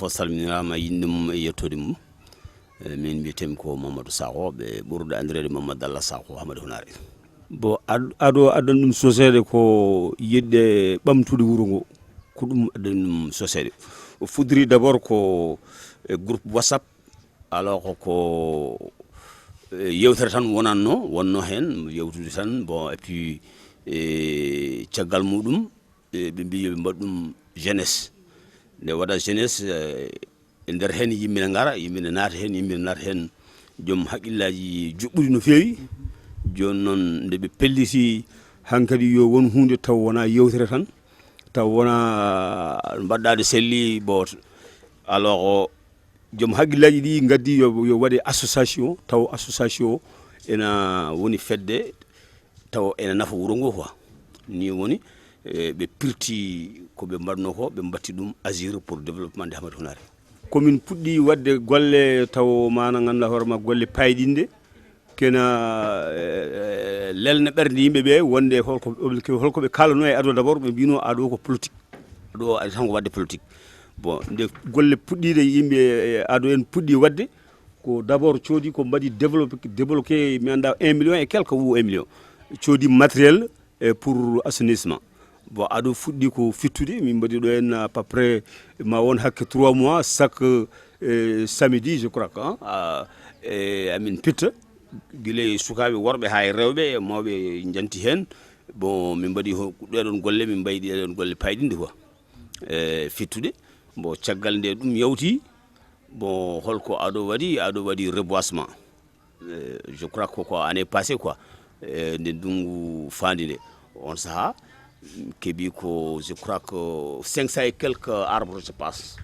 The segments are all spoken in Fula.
fof salminirama yinde mum e yettode mum min mbiyetemi ko Mamadou Sakho ɓe ɓurɗo andirede Mamadou Allah Sakho Hamadou Hunare. Bon aɗo addan ɗum sosede ko yiɗde ɓamtude wuuro ngo ko ɗum addan ɗum sosede. O fudri d'abord ko groupe WhatsApp alors ko yewtere tan wonno hen yewtude tan bon et puis caggal muɗum ɓe mbi yoɓe mbaɗ ɗum jeunesse nde waɗa jeunesse e nder hen yimɓe ne gara yimɓe ne naata hen joom haqqillaji juɓɓuɗi no fewi joni noon nde ɓe pelliti hankkadi yo won hunde taw wona yewtere tan taw wona mbaɗɗade selli bo alors joom haqqillaji ɗi gaddi yo waɗe association taw association ena woni fedde taw ena nafa wuuro ngo quoi ni woni ɓe pirti ko ɓe mbaɗno ko ɓe mbatti ɗum agir pour développement de Hamadou Hunare. Commune puɗɗi wadde golle taw mana ganduɗa hoorema golle payɗinde kena lelna ɓerde yimɓeɓe wonde holko ɓe kalano e ado d'abord ɓe mbino aɗo ko politique aɗo ari tan ko wadde politique. Bon nde golle puɗɗide yimɓe ado en puɗɗi wadde ko d'abord coodi ko mbaɗi débloqué mi anda 1 million et quelque ou 1 million coodi matériel pour assainissement. Bon aɗo fuɗɗi ko fittude min mbaɗi ɗo en à peu près ma won hakke 3 mois chaque samedi je crois que amin pitta guiley sukaɓe worɓe ha e rewɓe e mawɓe janti hen bon min mbaɗi ɗeɗon golle min mbayi ɗeɗon golle payɗinde quoi fittude bon caggal nde ɗum yawti bon holko aɗo waɗi reboisement je crois que ko année passée quoi nde ndungu fandi nde on saha keeɓi ko je crois que 500 et quelques arbres je passe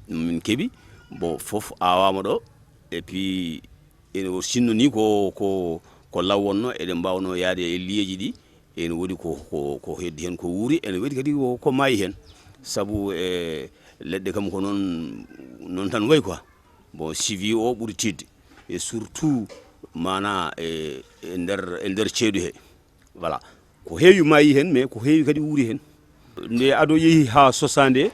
min keeɓi bon fof awama ɗo et puis ene sinno ni ko law wonno eɗen mbawno yaade e liyeji ɗi ene woodi ko heddi hen ko wuuri ene woodi kadi ko maayi hen saabu leɗɗe kam ko noon tan wayi quoi bon suivi o ɓuuri tidde et surtout mana e nder ceeɗu he voilà ko heewi maayi hen mais ko heewi kadi wuuri hen nde aɗo yeehi ha sosande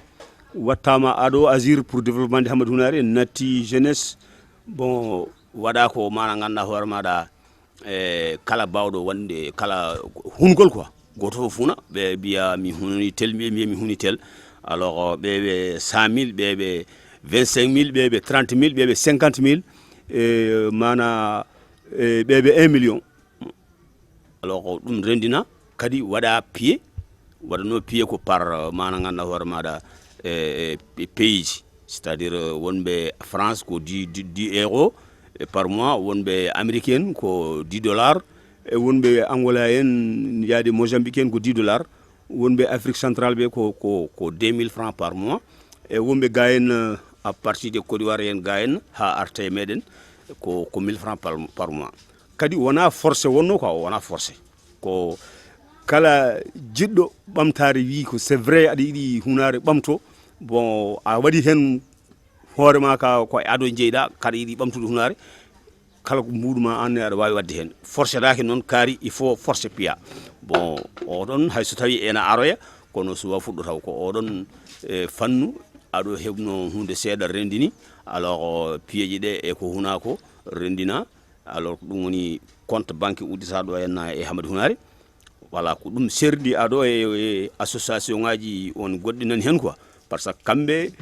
wattama aɗo agir pour développement de Hamadou Hunare natti jeunesse bon waɗa ko mana ganduɗa hoore maɗa kala bawɗo wonde kala hungol quoi goto fof funa ɓe mbiya mi hunani tel ɓe mbiya mi huni tel alors ɓeɓe 100 000 ɓeɓe 25 000 ɓeɓe 30 000 ɓeɓe 50 000 mana ɓeɓe 1 million alors ɗum rendina kadi waɗa pied waɗano pied ko par mana ganduɗa hoore maɗa pays c'est à dire wonɓe France ko 10 euros par mois wonɓe américaine ko 10 dollars e wonɓe angola en yaade mozambique en ko 10 dollars wonɓe Afrique centrale ɓe ko 2000 francs par mois e wonɓe ga en à partir de Côte d'Ivoire en ga en ha arta e meɗen ko 1000 francs par mois kadi wona forcé wonno quoi wona forcé ko kala jiɗɗo ɓamtare wi ko c'est vrai aɗa yiiɗi Hunare ɓamto bon a waɗi hen hoorema ka ko ado jeyɗa kaɗa yiiɗi ɓamtude Hunare kala ko mbuɗuma anne aɗa wawi wadde hen forcétake noon kaari il faut forcé piya bon oɗon hayso tawi ena aroya kono suwa fuɗɗo taw ko oɗon fannu aɗo heɓno hunde seeɗa rendini alors piyeji ɗe e ko hunako rendina alors ɗum woni compte banque udditaɗo henna e Hamadou Hunare voilà ko ɗum serdi aɗo e association ngaji on goɗɗi nani hen quoi par ce que kamɓe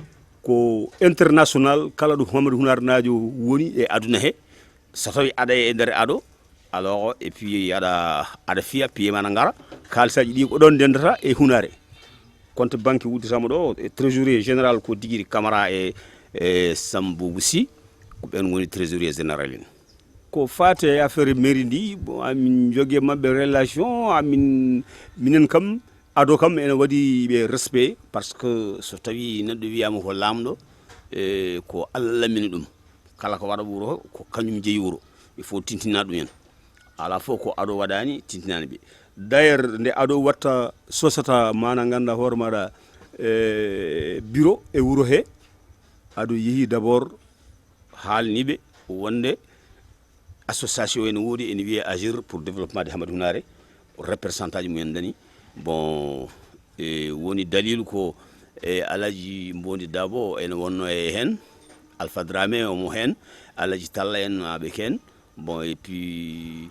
ko international kala ɗo Hamadou Hunare najo woni e aduna he so tawi aɗa e nder aɗo alors et puis aɗa fiya piye mana ngara kalisaji ɗi ko ɗon ndendata e Hunare compte banque udditama ɗo e trésorier général ko Digiri Camara e Sambou Sy ko ɓen woni trésorier général en ko fate affaire mairie ndi bon amin jogue mabɓe relation minen kam ado kam ene waɗi ɓe respect parce que so tawi neɗɗo wiyama ko lamɗo ko Allah lamini ɗum kala ko waɗa wuuro ko kañum jeeyi wuuro il faut tintina ɗum en ala fof ko ado waɗani tintinani ɓe d'ailleurs nde ado watta sosata mana ganduɗa hoore maɗa bureau e wuuro he ado yeehi d'abord haalniɓe wonde association ene woodi ene wiye agir pour développement de Hamadou Hunare représentant ji mumen dani bon woni dalil ko e alaji Mbondi Dabo en wonno e hen Alpha Dramé omo hen alaji Talla en aɓe ken bon et puis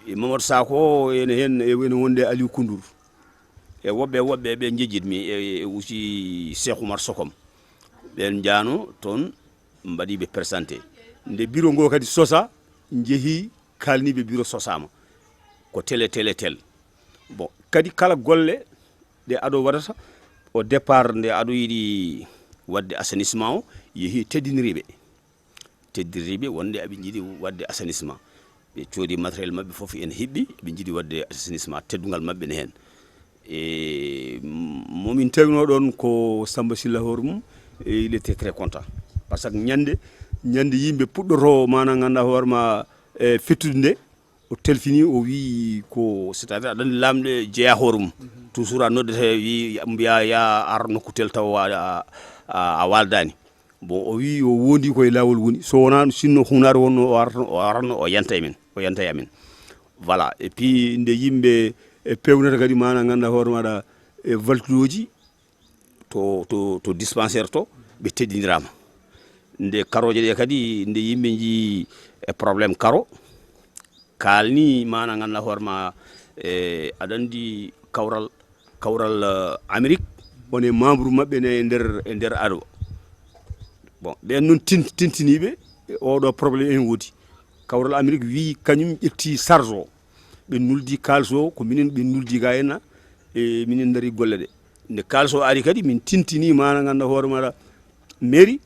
Mamadou Sakho ene hen ene wonde Aliou Koundour e woɓɓe ɓe jejjitmi e aussi Cheikh Oumar Sokom ɓen jaano toon mbaɗi ɓe présenté nde bureau ngo kadi sosa jeehi kalniɓe bureau sosama ko tel bon kadi kala golle ɗe aɗo waɗata au départ nde aɗo yiɗi wadde assainissement o yeehi teddiniriɓe wonde aɓe jiiɗi wadde assainissement ɓe coodi matériel mabɓe foof ene hiɓɓi ɓe jiiɗi wadde assainissement teddugal mabɓe ne hen e momin tawino ɗon ko Samba Sylla hoore mum et il était très content par ce que ñande yimɓe puɗɗoto mana ganduɗa hoorema e fettude nde o telfini o wi ko c'est à dire aɗa andi lamɗe jeeya hoore mum toujours a noddete wi mbiya ya ar nokku tel taw a waldani bon o wi o wondi koye lawol woni so wona sinno hunare wonno o aratno o yanta e amen voilà et puis nde yimɓe pewnata kadi mana ganduɗa hoore maɗa e valtuloji to dispensaire to ɓe teddinirama nde karoje ɗe kadi nde yimɓe ji e probléme karo kalni mana ganduɗa hoorema aɗa andi kawral Amérique woni membre mabɓe ne e nder ado bon ɓen noon tintiniɓe oɗo probléme en woodi kawral Amérique wi kañum ƴetti charge o ɓe nuldi kalis o ko minen ɓe nuldi ga henna e minen daari golle ɗe nde kalis o ari kadi min tintini mana ganduɗa hoore maɗa mairie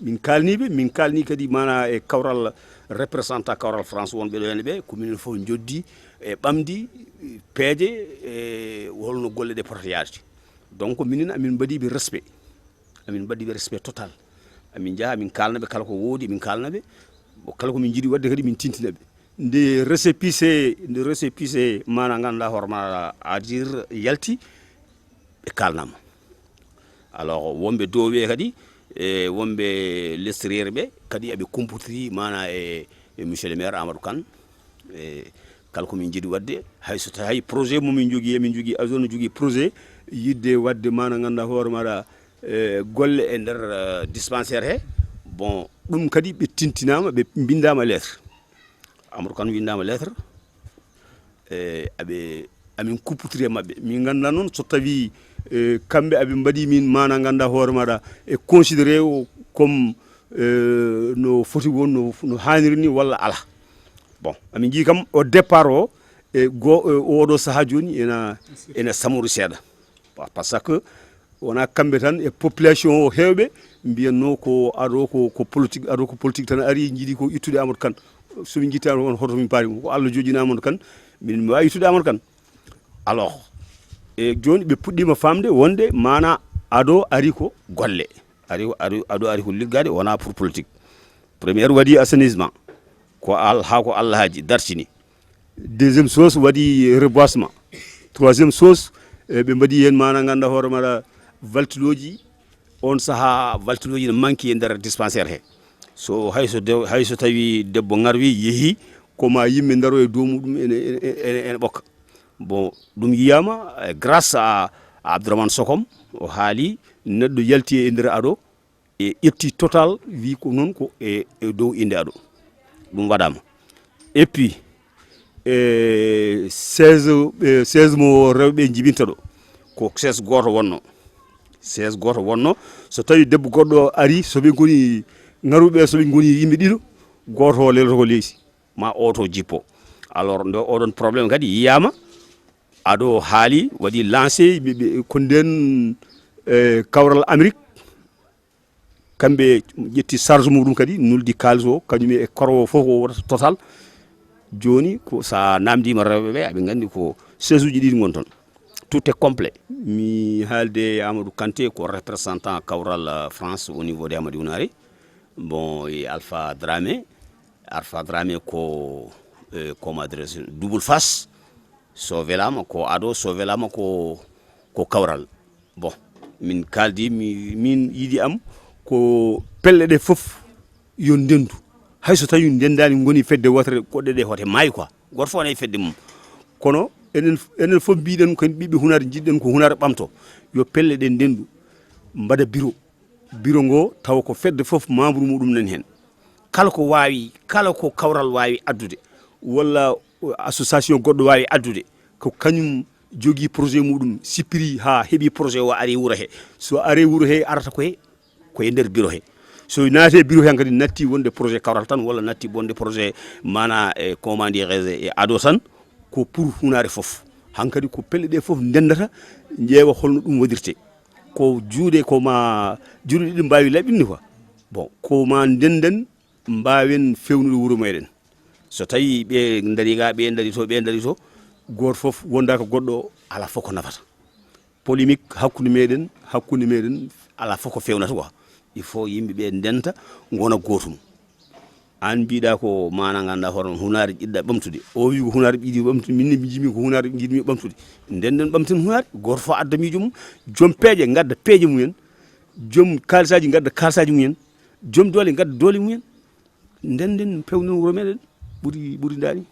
min kalni kadi mana e kawral représentant kawral France wonɓe ɗo henne ɓe ko minen fof joddi e ɓamdi peeje e holno golle ɗe potata yaade donc minen amin mbaɗiɓe respect total amin jaaha min kalnaɓe kala ko woodi min kalnaɓe kala komin jiiɗi wadde kadi min tintinaɓe nde récépissé mana ganduɗa hoore maɗa adir yalti ɓe kalnama alors wonɓe dow ɓe kadi e wonɓe l'extérieur ɓe kadi eɓe compotiri mana e monsieur le maire Amadou Kane e kala komin jiiɗi wadde hayso tawi projet momin jogui emin jogui azone no jogui projet yidde wadde mana ganduɗa hoore maɗa golle e nder dispensaire he bon ɗum kadi ɓe tintinama ɓe bindama lettre Amadou Kane windama lettre amin kuppotiri e mabɓe min ganduɗa noon so tawi kamɓe aɓe mbaɗi min mana ganduɗa hoore maɗa e considéré comme no foti won no hanniri ni walla ala bon amin jii kam au départ o oɗo saaha joni ena samori seeɗa par ce que wona kamɓe tan e population o hewɓe mbiyanno ko aɗo ko politique tan ari jiiɗi ko ittude Amadou Kane somin jitti on hoto min paari ko Allah jojini Amadou Kane min mi wawi ittude Amadou Kane alors e joni ɓe puɗɗima famde wonde mana ado ari ko golle ado ari ko liggade wona pour politique première waɗi assainissement ko Allah haji dartini deuxième chose waɗi reboisement troisième chose ɓe mbaɗi hen mana ganduɗa hoore maɗa valtuloji on saaha valtuloji ne manqui e nder dispensaire he so hayso tawi debbo garwi yeehi koma yimɓe daro e dow muɗum ene ɓokka bon ɗum yiyama grâce à Abdourahmane Sokom o haali neɗɗo yalti e nder ado e ƴetti total wi ko noon ko e dow inde ado ɗum waɗama et puis 16 mo rewɓe jibinta ɗo ko 16 goto wonno so tawi debbo goɗɗo ari soɓe goni garuɓe soɓe goni yimɓe ɗiɗo goto o lelata ko leydi ma oto jippo alors nde oɗon probléme kadi yiyama aɗo haali waɗi lancé ko nden kawral Amérique kamɓe ƴetti charge muɗum kadi nuldi kalis o kañum e korowo fof o waɗata total joni ko sa namdima rewɓeɓe aɓe gandi ko 16 uji ɗiɗi gon toon tout est complet mi haalde Amadou Kanté ko représentant kawral France au niveau de Amadou Ounari bon e Alpha Dramé ko comment adresse double face so welama ko ado so welama ko kawral bon min kaldi min yiɗi am ko pelle ɗe fof yo ndendu hayso tawi ndendani goni fedde wotere goɗɗe ɗe hote maayi quoi goto fof ne fedde mum kono enen fof mbiɗen ko ɓiɓɓe hunare jiɗɗen ko hunare ɓamto yo pelle ɗe ndendu mbaɗa bureau ngo taw ko fedde fof membre muɗum nani hen kala ko wawi kala ko kawral wawi addude walla association goɗɗo wawi addude ko kañum jogui projet muɗum sippiri ha heeɓi projet o ari wuuro he so ari wuuro he arata koye nder bureau he so naate bureau he kadi natti wonde projet kawral tan walla natti wonde projet mana e comment dirais e ado tan ko pour hunare fof hankadi ko pelle ɗe fof ndendata ƴeewa holno ɗum waɗirte ko juuɗe koma juuɗe ɗiɗi mbawi laɓɓinde quoi bon koma ndenden mbawen fewnude wuuro meɗen so tawi ɓe daari ga ɓe daari to goto fof wonda ko goɗɗo ala fof ko nafata polémique hakkude meɗen ala fof ko fewnata quoi il faut yimɓeɓe ndenta gona gotum an mbiɗa ko mana ganduɗa hoorema hunare ƴiɗɗa ɓamtude o wi ko hunare ɓiɗi ɓamtude minne mi jimi ko hunare jiɗmi ɓamtude ndenden ɓamten hunare goto fof adda miijo mum joom peeje gadda peeje mumen joom kalisaji gadda kalisaji mumen joom doole gadda doole mumen ndenden pewnen wuuro meɗen ɓuuri dani